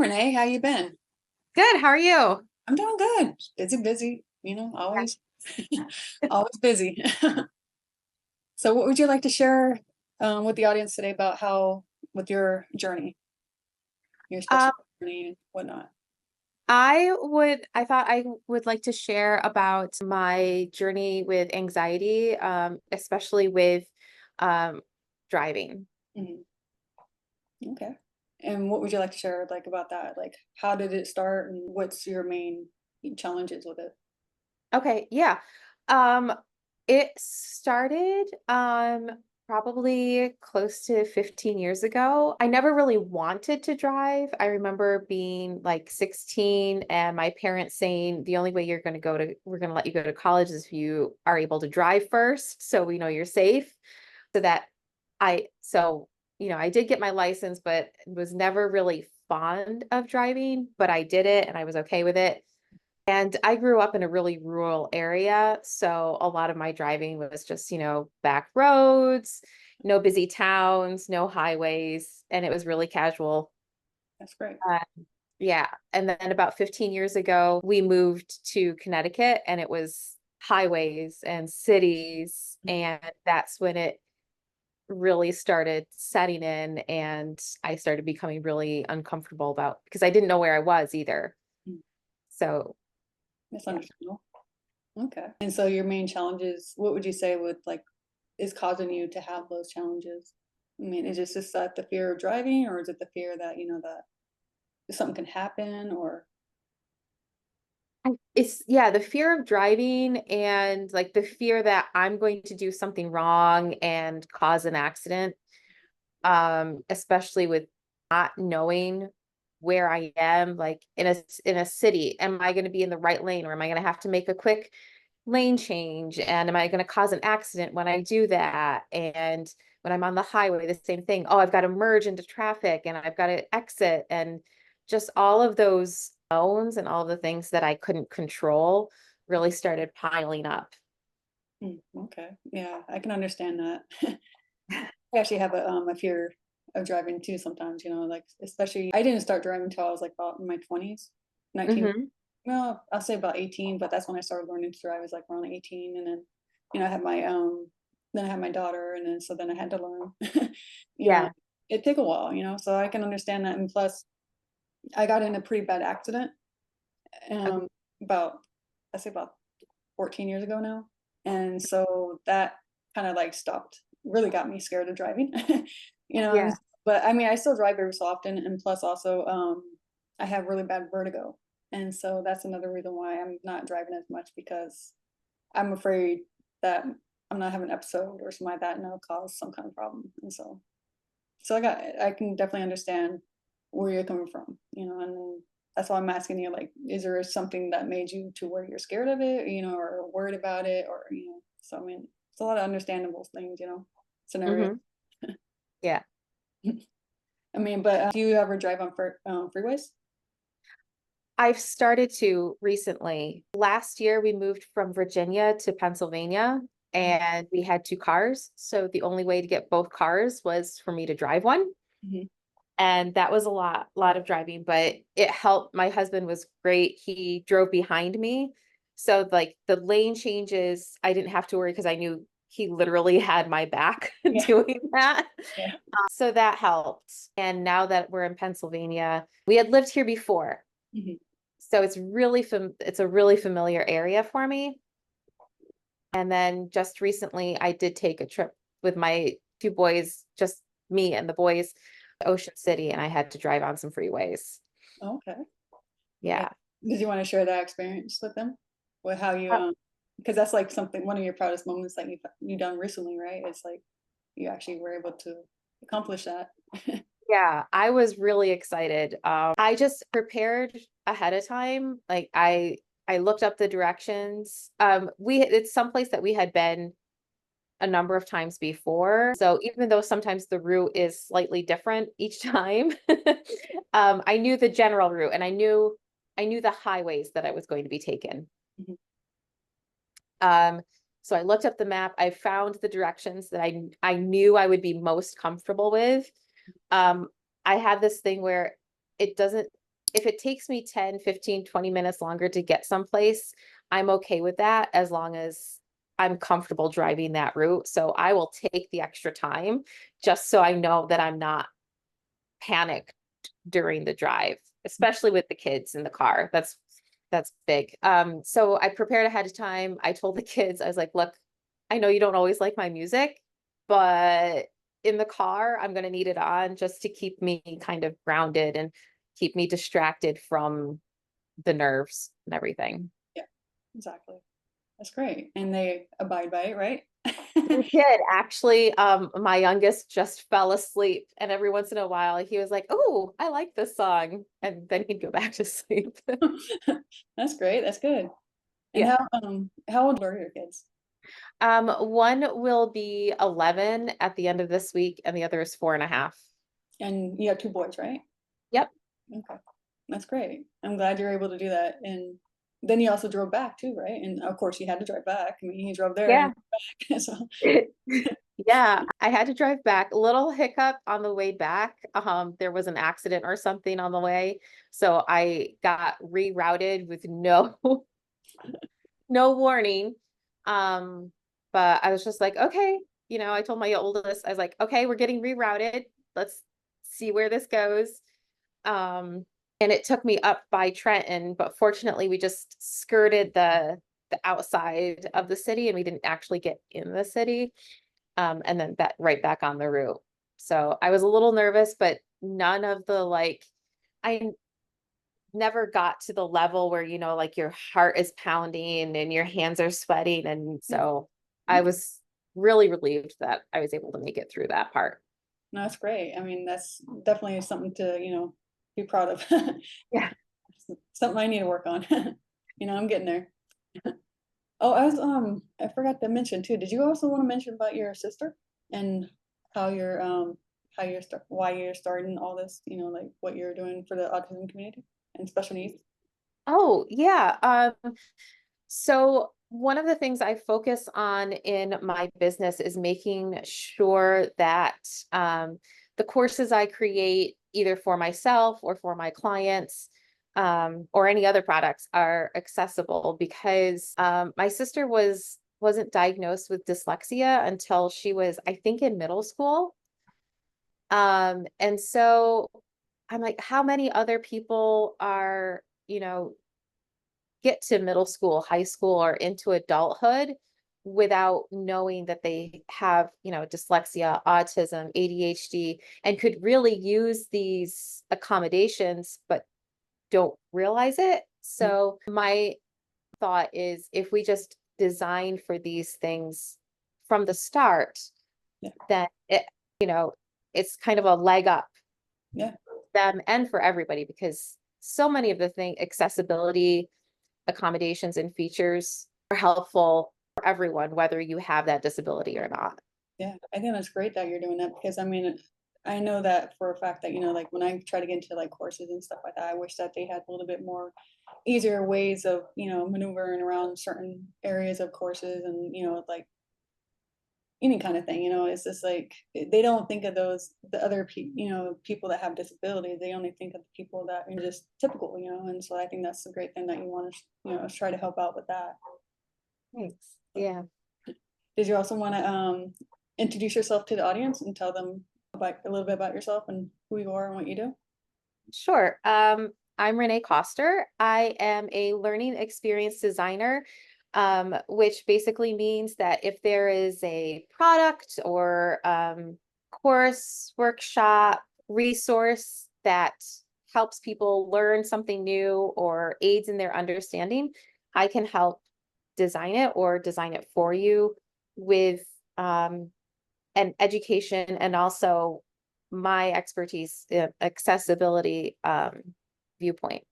Renee, how you been? Good. How are you? I'm doing good. Busy, always always busy. So what would you like to share with the audience today about how with your journey, your special Um, journey and whatnot? I thought I would like to share about my journey with anxiety, especially with um, driving. Mhm. Okay. And what would you like to share like about that? Like how did it start and what's your main challenges with it? Okay, yeah. Um, it started probably close to 15 years ago. I never really wanted to drive. I remember being like 16 and my parents saying the only way we're going to let you go to college is if you are able to drive first, so we know you're safe. So that I did get my license, but was never really fond of driving, but I did it and I was okay with it. And I grew up in a really rural area, so a lot of my driving was just, back roads, no busy towns, no highways, and it was really casual. That's great. Uh, yeah. And then about 15 years ago, we moved to Connecticut and it was highways and cities. And that's when it really started setting in and I started becoming really uncomfortable about because I didn't know where I was either. Mhm. So, That's yeah. understandable. Okay. And so your main challenges, what would you say would like is causing you to have those challenges? I mean, is it just that the fear of driving, or is it the fear that that something can happen, or It's yeah, the fear of driving and like the fear that I'm going to do something wrong and cause an accident, especially with not knowing where I am, like in a city. Am I going to be in the right lane or am I going to have to make a quick lane change? And am I going to cause an accident when I do that? And when I'm on the highway, the same thing. Oh, I've got to merge into traffic and I've got to exit and just all of those knowns and all of the things that I couldn't control really started piling up. okay, yeah, I can understand that. I actually have a fear of driving too sometimes, like especially I didn't start driving until I was like about in my 20s, 19. Hmm. Well, I'll say about 18, but that's when I started learning to drive. I was like around 18, and then I had my then I had my daughter, and then I had to learn. you know, Yeah. it took a while, so I can understand that. And plus, I got in a pretty bad accident Okay. about I say about 14 years ago now, and so that kind of like stopped, really got me scared of driving. Yeah. But I mean, I still drive every so often, and plus also, I have really bad vertigo, and so that's another reason why I'm not driving as much because I'm afraid that I'm not having an episode or something like that, and it'll cause some kind of problem. And so I can definitely understand where you're coming from, and that's why I'm asking you, like, is there something that made you to where you're scared of it, or worried about it, or so I mean, it's a lot of understandable things, scenarios. Hmm. Yeah. I mean, but do you ever drive on freeways? I've started to recently. Last year, we moved from Virginia to Pennsylvania and we had two cars. So the only way to get both cars was for me to drive one. Mhm. And that was lot of driving, but it helped. My husband was great. He drove behind me. So like the lane changes, I didn't have to worry because I knew he literally had my back Yeah, doing that. yeah. So that helped. And now that we're in Pennsylvania, we had lived here before. Mhm. So it's a really familiar area for me. And then just recently I did take a trip with my two boys, just me and the boys, to Ocean City, and I had to drive on some freeways. Okay. Yeah. Yeah. Did you want to share that experience with them? With how you Uh, because that's like something one of your proudest moments that you done recently, right? It's like you actually were able to accomplish that. yeah, I was really excited. I just prepared ahead of time. Like I looked up the directions. It's someplace that we had been a number of times before. So even though sometimes the route is slightly different each time, I knew the general route and I knew the highways that I was going to be taking. Mhm. Um, so I looked up the map. I found the directions that I knew I would be most comfortable with. Um, I have this thing where it doesn't. if it takes me 10, 15, 20 minutes longer to get someplace, I'm okay with that as long as I'm comfortable driving that route. So I will take the extra time just so I know that I'm not panicked during the drive, especially with the kids in the car. That's big. So I prepared ahead of time. I told the kids, I was like, look, I know you don't always like my music, but in the car, I'm going to need it on just to keep me kind of grounded and keep me distracted from the nerves and everything. Yeah, exactly. That's great. And they abide by it, right? They did actually. My youngest just fell asleep, and every once in a while he was like, "Oh, I like this song," and then he'd go back to sleep. That's great. That's good. And Yeah. how old are your kids? One will be 11 at the end of this week, and the other is 4.5. And you have two boys, right? Yep. Okay. That's great. I'm glad you're able to do that. And then you also drove back too, right? And of course you had to drive back. I mean, he drove there Yeah. and back. So Yeah, I had to drive back. A little hiccup on the way back. There was an accident or something on the way, so I got rerouted with no no warning. Um, but I was just like, okay, I told my oldest, I was like, okay, we're getting rerouted. Let's see where this goes. And it took me up by Trenton, but fortunately we just skirted the outside of the city and we didn't actually get in the city. And then that right back on the route. So I was a little nervous, but none of the I never got to the level where, like your heart is pounding and your hands are sweating. And yeah. so I was really relieved that I was able to make it through that part. No, that's great. I mean, that's definitely something to, be proud of. Yeah. Something I need to work on. I'm getting there. Oh, I forgot to mention too. Did you also want to mention about your sister and how you're why you're starting all this, like what you're doing for the autism community and special needs? Oh, yeah. So one of the things I focus on in my business is making sure that the courses I create, either for myself or for my clients, or any other products, are accessible because my sister wasn't diagnosed with dyslexia until she was, I think, in middle school. And so I'm like, how many other people are, get to middle school, high school, or into adulthood without knowing that they have, dyslexia, autism, ADHD, and could really use these accommodations, but don't realize it. Mm. So my thought is if we just design for these things from the start, Yeah, then it's kind of a leg up yeah, them and for everybody because so many of the accessibility accommodations and features are helpful for everyone, whether you have that disability or not. yeah. I think that's great that you're doing that because I mean, I know that for a fact that, like when I try to get into like courses and stuff like that, I wish that they had a little bit more easier ways of, maneuvering around certain areas of courses and, like any kind of thing, it's just like they don't think of the other people that have disabilities. They only think of the people that are just typical, and so I think that's a great thing that you want to try to help out with that. Thanks. Yeah. Did you also want to introduce yourself to the audience and tell them about a little bit about yourself and who you are and what you do? Sure. I'm Renee Koster. I am a learning experience designer, which basically means that if there is a product or course, workshop, resource that helps people learn something new or aids in their understanding, I can help design it or design it for you with an education and also my expertise in accessibility viewpoint.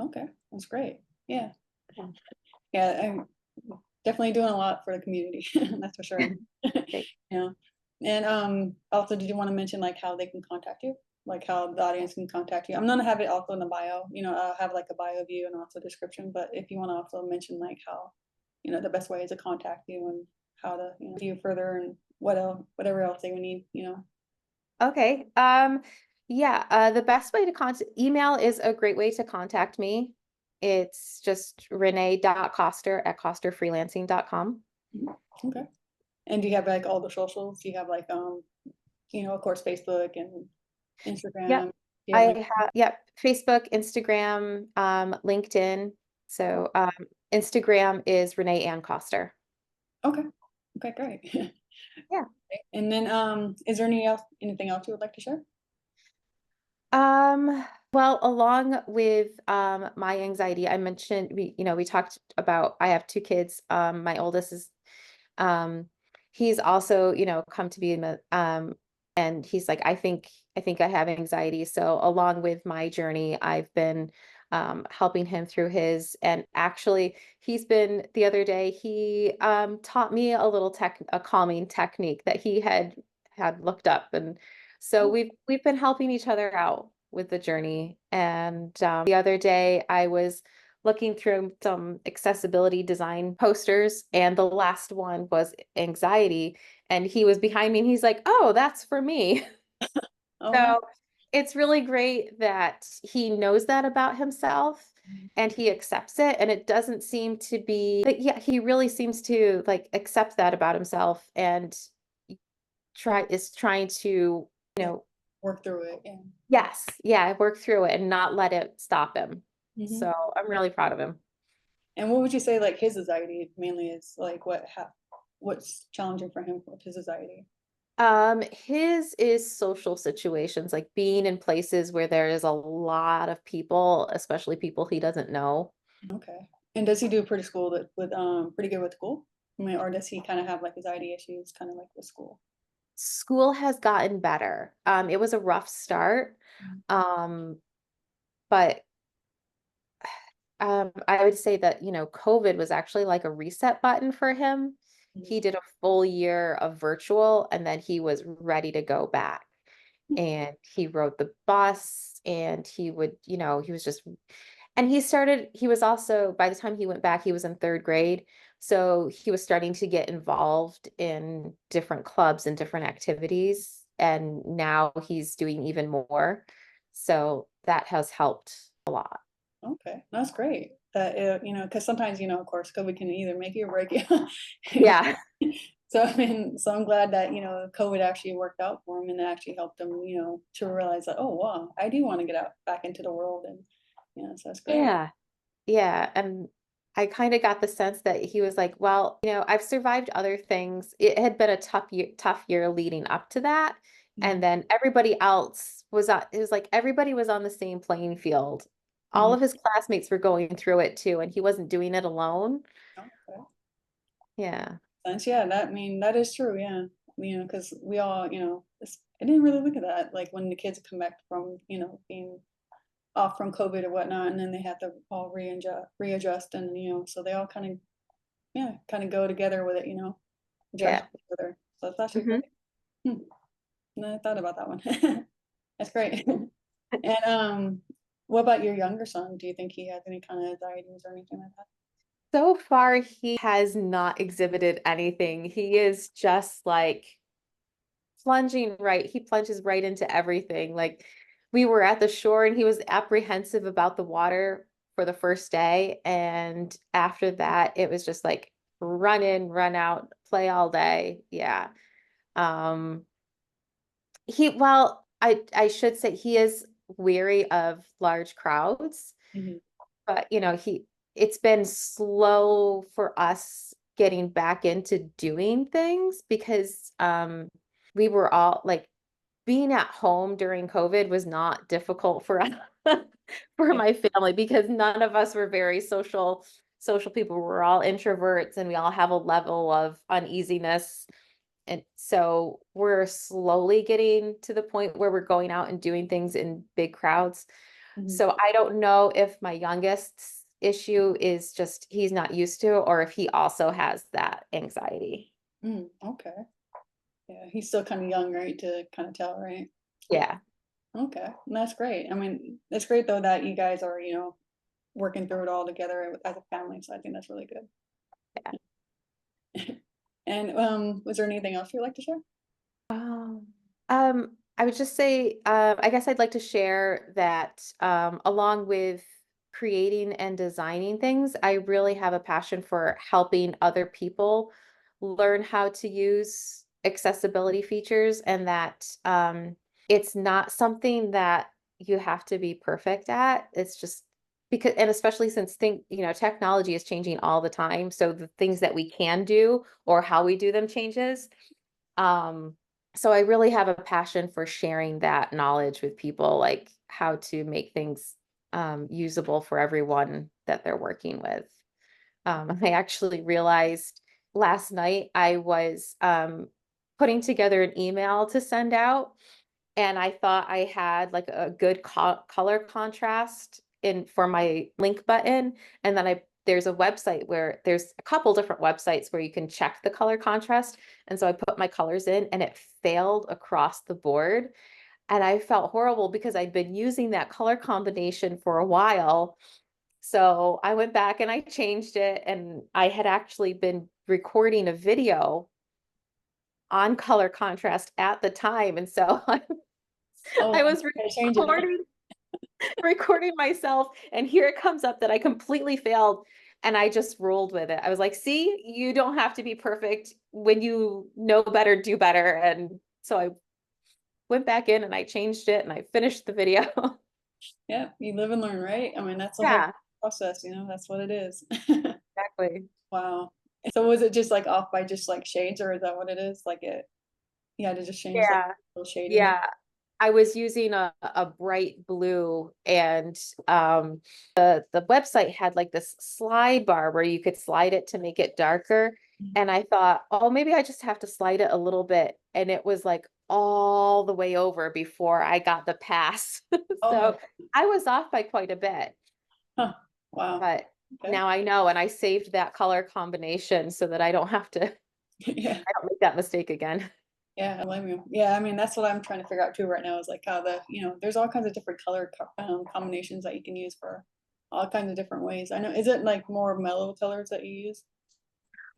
Okay, that's great. Yeah, Yeah. yeah, I'm definitely doing a lot for the community. That's for sure. Great. Yeah. And also, did you want to mention like how they can contact you? Like how the audience can contact you? I'm gonna have it also in the bio. I'll have like a bio view and also description. But if you want to also mention like how, the best way is to contact you and how to view further and whatever else they would need. Okay. Yeah, the best way to contact email is a great way to contact me. It's just renee.koster@kosterfreelancing.com. Mhm. Okay. And do you have like all the socials? Do you have like of course, Facebook and Yep. Instagram? Do you have any? I have, yep, Facebook, Instagram, LinkedIn. So Instagram is Renee Ann Koster. Okay. Okay, great. Yeah. And then is there anything else you would like to share? Well, along with my anxiety, I mentioned we talked about I have two kids. My oldest is um he's also, come to be in the and he's like, I think I have anxiety. So along with my journey, I've been helping him through his, and actually he's been the other day, he taught me a little a calming technique that he had looked up, and so we've been helping each other out with the journey. And the other day I was looking through some accessibility design posters, and the last one was anxiety, and he was behind me and he's like, "Oh, that's for me." Oh wow. So it's really great that he knows that about himself and he accepts it. And it doesn't seem to be, but yeah, he really seems to like accept that about himself and trying to, Yeah. Work through it. Yeah. yes, yeah, work through it and not let it stop him. Hmm. So I'm really proud of him. And what would you say like his anxiety mainly is like what's challenging for him with his anxiety? His is social situations, like being in places where there is a lot of people, especially people he doesn't know. Okay. And does he do pretty school that with pretty good with school? I mean, or does he kind of have like anxiety issues kind of like with school? School has gotten better. It was a rough start. Mhm. Um, but I would say that, COVID was actually like a reset button for him. Mhm. He did a full year of virtual and then he was ready to go back. And he rode the bus and he would, he was just, and he was also, by the time he went back, he was in third grade. So he was starting to get involved in different clubs and different activities. And now he's doing even more. So that has helped a lot. Okay, that's great. That because sometimes of course, COVID can either make you or break you. Yeah. So I mean, so I'm glad that COVID actually worked out for him and it actually helped him, to realize that oh wow, I do want to get out back into the world and so that's great. Yeah. Yeah. And I kind of got the sense that he was like, well, I've survived other things. It had been a tough year leading up to that. Mhm. And then everybody else it was like everybody was on the same playing field. All Mhm. of his classmates were going through it too, and he wasn't doing it alone. Okay. Yeah. Sense. Yeah, that I mean that is true. Yeah, because we all, I didn't really look at that. Like when the kids come back from, being off from COVID or whatnot, and then they have to all readjust, and so they all kind of, yeah, kind of go together with it, and try to Yeah. help each other. So that's actually Hmm. great. Hmm. No, I thought about that one. That's great. And what about your younger son? Do you think he has any kind of anxieties or anything like that? So far, he has not exhibited anything. He is just like he plunges right into everything. Like we were at the shore and he was apprehensive about the water for the first day. And after that, it was just like run in, run out, play all day. Yeah. Um, I should say he is weary of large crowds, Mhm. but it's been slow for us getting back into doing things because we were all like being at home during COVID was not difficult for us, for Yeah. my family, because none of us were very social people. We're all introverts and we all have a level of uneasiness. And so we're slowly getting to the point where we're going out and doing things in big crowds. Mhm. So I don't know if my youngest's issue is just he's not used to, or if he also has that anxiety. Okay. Yeah, he's still kind of young, right? To kind of tell, right? Yeah. Okay, that's great. I mean, it's great though that you guys are, working through it all together as a family. So I think that's really good. Yeah. And was there anything else you'd like to share? Um, um, I would just say, I guess I'd like to share that along with creating and designing things, I really have a passion for helping other people learn how to use accessibility features, and that it's not something that you have to be perfect at. It's just because, and especially since technology is changing all the time. So the things that we can do or how we do them changes. Um, so I really have a passion for sharing that knowledge with people, like how to make things usable for everyone that they're working with. I actually realized last night I was putting together an email to send out, and I thought I had like a good color contrast in for my link button. And then there's a website where there's a couple different websites where you can check the color contrast. And so I put my colors in and it failed across the board. And I felt horrible because I'd been using that color combination for a while. So I went back and I changed it, and I had actually been recording a video on color contrast at the time. And so Oh, I was I change it now. recording myself, and here it comes up that I completely failed, and I just rolled with it. I was like, "See, you don't have to be perfect. When you know better, do better." And so I went back in and I changed it and I finished the video. Yeah, you live and learn, right? I mean, that's the whole Yeah, process, that's what it is. exactly. Wow. So was it just like off by just like shades, or is that what it is? Like you had to just change like Yeah. a little shade in it? Yeah. I was using a bright blue, and the website had like this slide bar where you could slide it to make it darker. Mhm. And I thought, oh, maybe I just have to slide it a little bit. And it was like all the way over before I got the pass. Oh, So I was off by quite a bit, huh. Wow. but Okay. now I know, and I saved that color combination so that I don't have to, I Yeah. don't make that mistake again. Yeah, I blame you. Yeah, I mean, that's what I'm trying to figure out too right now is like how there's all kinds of different color combinations that you can use for all kinds of different ways. I know, is it like more mellow colors that you use?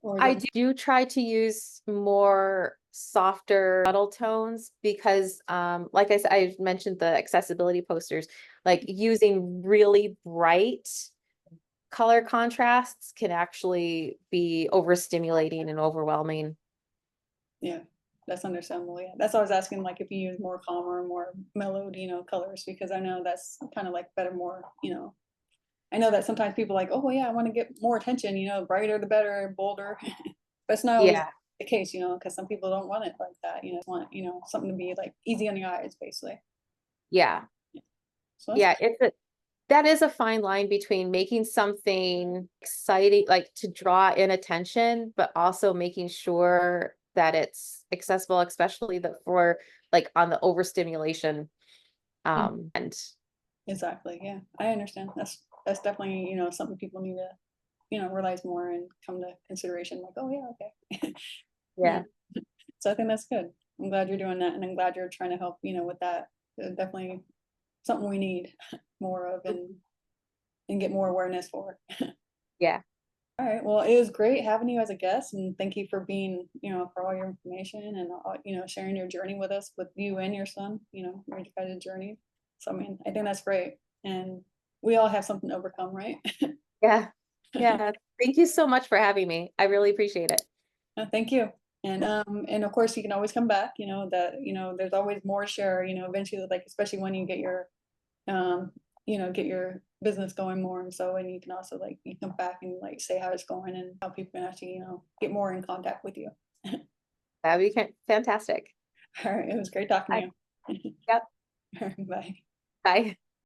Or is I it, do try to use more softer subtle tones because, like I said, I mentioned the accessibility posters, like using really bright color contrasts can actually be overstimulating and overwhelming. yeah, that's understandable. Yeah, that's why I was asking like if you use more calmer, more mellowed, colors because I know that's kind of like better, more. I know that sometimes people are like, oh yeah, I want to get more attention, brighter the better, bolder. But it's not always Yeah, the case, because some people don't want it like that. Want, something to be like easy on your eyes, basically. yeah, So that's yeah. That is a fine line between making something exciting, like to draw in attention, but also making sure that it's accessible, especially for like on the overstimulation. mm, And exactly. Yeah, I understand. That's definitely, something people need to, realize more and come to consideration. Like, oh yeah, okay. Yeah. yeah, So I think that's good. I'm glad you're doing that, and I'm glad you're trying to help, with that. Definitely something we need more of and get more awareness for. yeah, All right. Well, it was great having you as a guest, and thank you for being, for all your information and sharing your journey with us, with you and your son, your guys' journey. So I mean, I think that's great, and we all have something to overcome, right? yeah, yeah. Thank you so much for having me. I really appreciate it. Thank you. And of course you can always come back, that, there's always more to share, eventually, like, especially when you um, get your business going more. And so, and you can also like, you come back and like say how it's going and how people can actually, get more in contact with you. That'd be fantastic. All right. It was great talking Bye. to you. Yep. Bye. Bye.